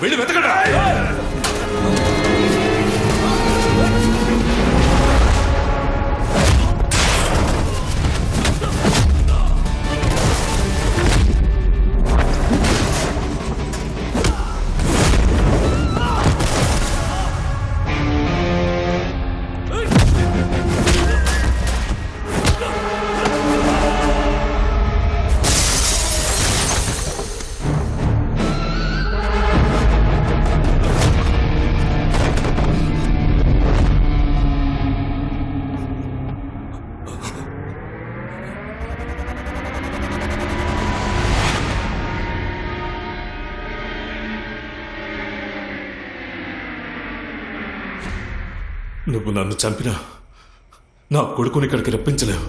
వెళ్ళి వెతకడా. నువ్వు నన్ను చంపినా నా కొడుకుని ఇక్కడికి రప్పించలేవు.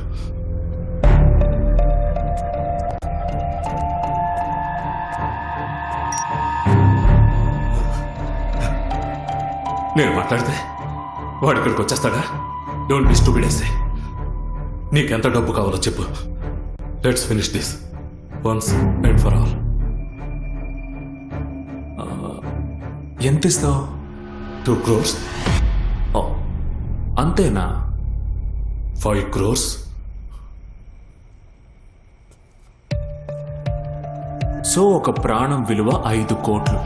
నేను మాట్లాడితే వాడు ఇక్కడికి వచ్చేస్తాడా? డోంట్ బి స్టూపిడ్ ఎస్సే. నీకెంత డబ్బు కావాలో చెప్పు. Let's finish this once and for all. ఎంత ఇస్తావు? 2 crores. అంతేనా? 5 crores. సో ఒక ప్రాణం విలువ 5 కోట్లు.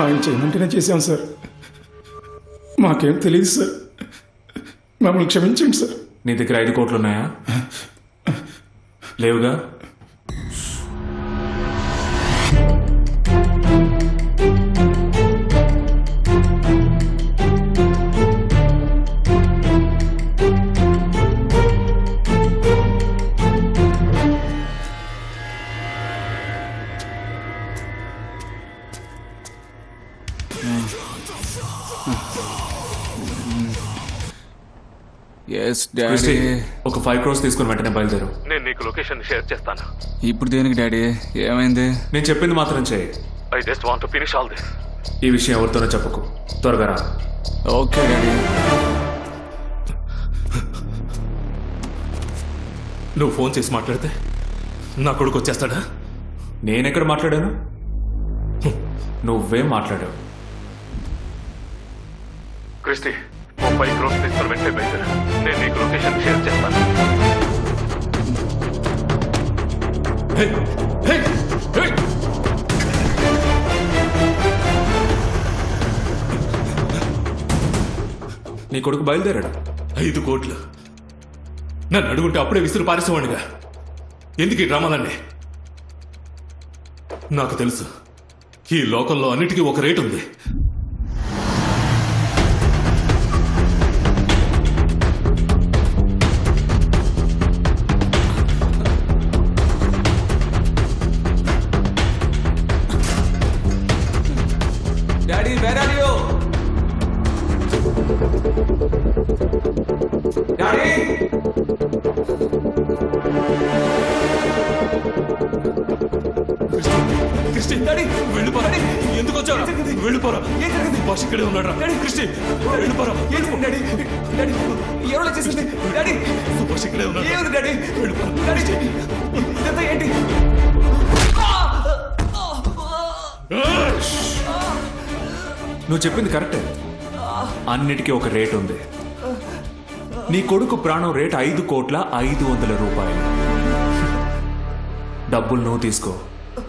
ఆయన చేయమంటేనే చేశాం సార్. మాకేం తెలియదు సార్. మమ్మల్ని క్షమించండి సార్. నీ దగ్గర 5 కోట్లు ఉన్నాయా? లేవుగా. ఒక 5 crores తీసుకుని వెంటనే బయలుదేరు. నేను నీకు లొకేషన్ షేర్ చేస్తాను. ఇప్పుడు దేనికి డాడీ? ఏమైంది? నేను చెప్పింది మాత్రం చేయి. I just want to finish all this. ఈ విషయం ఎవరితోనో చెప్పకు. త్వరగా రా. Okay daddy. నువ్వు ఫోన్ చేసి మాట్లాడితే నా కొడుకు వచ్చేస్తాడా? నేనెక్కడ మాట్లాడాను? నువ్వే మాట్లాడావు. క్రిస్టి, 5 crores తీసుకుని వెంటనే బయలుదేరు. నేను నీకు లొకేషన్ షేర్ చేస్తాను. నీ కొడుకు బయలుదేరాడు. 5 కోట్లు నన్ను అడుగుంటే అప్పుడే విసురు పారేసేవాడిగా. ఎందుకు ఈ డ్రామాలన్నీ? నాకు తెలుసు, ఈ లోకంలో అన్నిటికీ ఒక రేటు ఉంది. Daddy where are you? Daddy Christy, వెళ్ళిపోరా. ఎందుకు వచ్చావు? వెళ్ళిపోరా. భాష ఇక్కడే ఉన్నాడు. క్రిస్టి, వెళ్ళిపోరా. డాడీ డాడీ ఎవరో చేసింది? డాడీ భాష ఇక్కడే ఉన్నాడు. ఏమిటి డాడీ? వెళ్ళిపోరా. ఇదంతా ఏంటి? నువ్వు చెప్పింది కరెక్టే. అన్నిటికీ ఒక రేటు ఉంది. నీ కొడుకు ప్రాణం రేటు 5,500,00,000 రూపాయలు. డబ్బులు నువ్వు తీసుకో,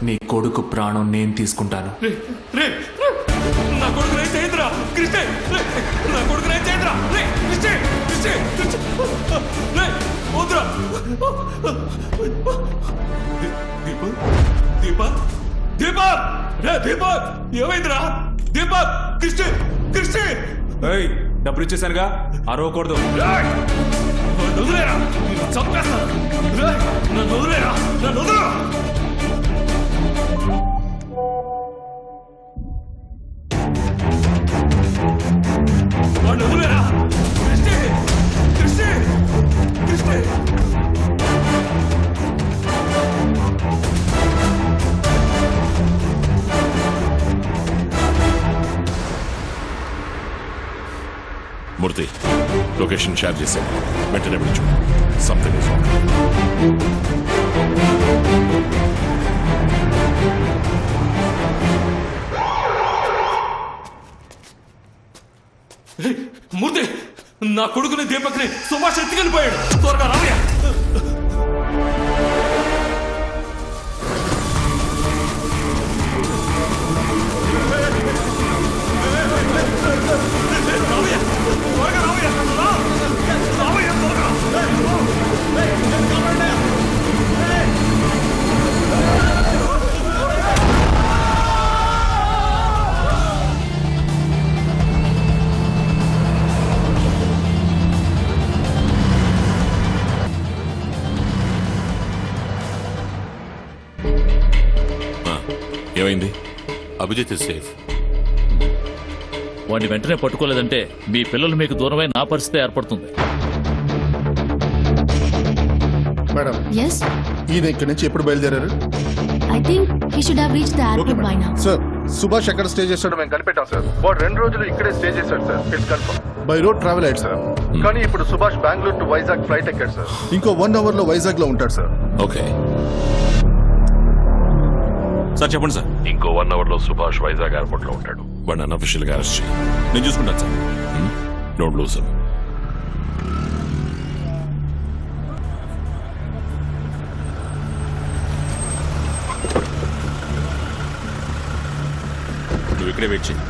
నీ కొడుకు ప్రాణం నేను తీసుకుంటాను. నా కొడుకు రేట్ చేయదురా క్రిస్టి. నా కొడుకు రేట్ చేయదురా క్రిస్టి. వద్దురా. దీపక్, దీపక్, దీపక్, దీపక్, ఏమైందిరా? దీపక్, క్రిస్టి, క్రిస్టి. డబ్బులు ఇచ్చేసానుగా, అరవకూడదు. నన్ను వదిలేరా, చంపేస్తాను. నన్ను వదిలేరా, నన్ను వదిలేరా. వాడిని వదిలేరా. క్రిస్టి, క్రిస్టి, క్రిస్టి. మూర్తి లొకేషన్ షేర్ చేశాను వెంటనే పిలిచు సంథింగ్ ఇస్ రాంగ్. మూర్తి నా కొడుకుని దీపక్ని సుభాష్ ఎత్తుకెళ్ళి పోయాడు. త్వరగా రావయ్య. రావయ్య, త్వరగా రావయ్య. రా. రావయ్య, త్వరగా. ఏమైంది? Abhijit is safe. వాడిని వెంటనే పట్టుకోలేదంటే మీ పిల్లలు మీకు దూరమై నా పరిస్థితి ఏర్పడుతుంది. మేడం Yes, ఈయన ఇక్కడి నుంచి ఎప్పుడు బయలుదేరారు? I think he should have reached the airport by now. Sir Subhash ఎక్కడ స్టే చేస్తాడో మేము కనిపెట్టాం సార్. వాడు 2 రోజులు ఇక్కడే స్టే చేశాడు sir. It's confirm. By road travel అయ్యాడు సార్. కానీ ఇప్పుడు సుభాష్ బెంగళూరు టు వైజాగ్ ఫ్లైట్ ఎక్కాడు సార్. ఇంకో 1 అవర్ లో వైజాగ్ లో ఉంటాడు సార్. ఓకే సార్ చెప్పండి సార్. ఇంకో 1 అవర్ లో సుభాష్ వైజాగ్ ఎయిర్పోర్ట్ లో ఉంటాడు. వాడిని అన్అఫిషియల్ గా అరెస్ట్ చేయి. నేను చూసుకుంటాను సార్. Don't lose him. నువ్వు ఇక్కడే వెయిట్ చేయి.